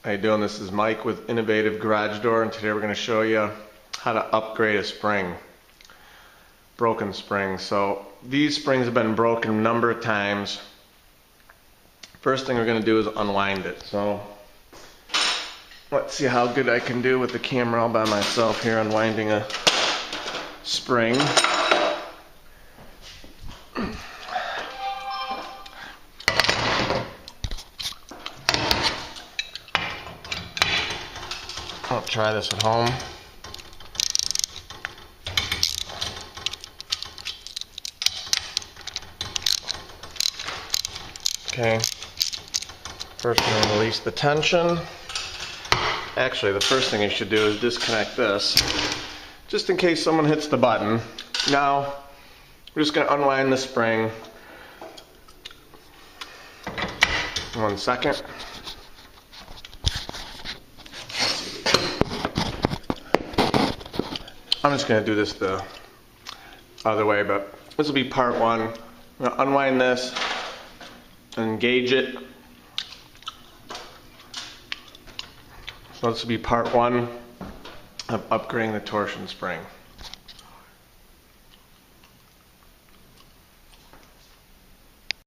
How you doing? This is Mike with Innovative Garage Door, and today we're going to show you how to upgrade a spring. Broken spring. So these springs have been broken a number of times. First thing we're going to do is unwind it. So let's see how good I can do with the camera all by myself here unwinding a spring. I'll try this at home. Okay, first I'm going to release the tension. Actually, the first thing you should do is disconnect this, just in case someone hits the button. Now, we're just going to unwind the spring. 1 second. I'm just going to do this the other way, but this will be part one. I'm going to unwind this, engage it. So this will be part one of upgrading the torsion spring.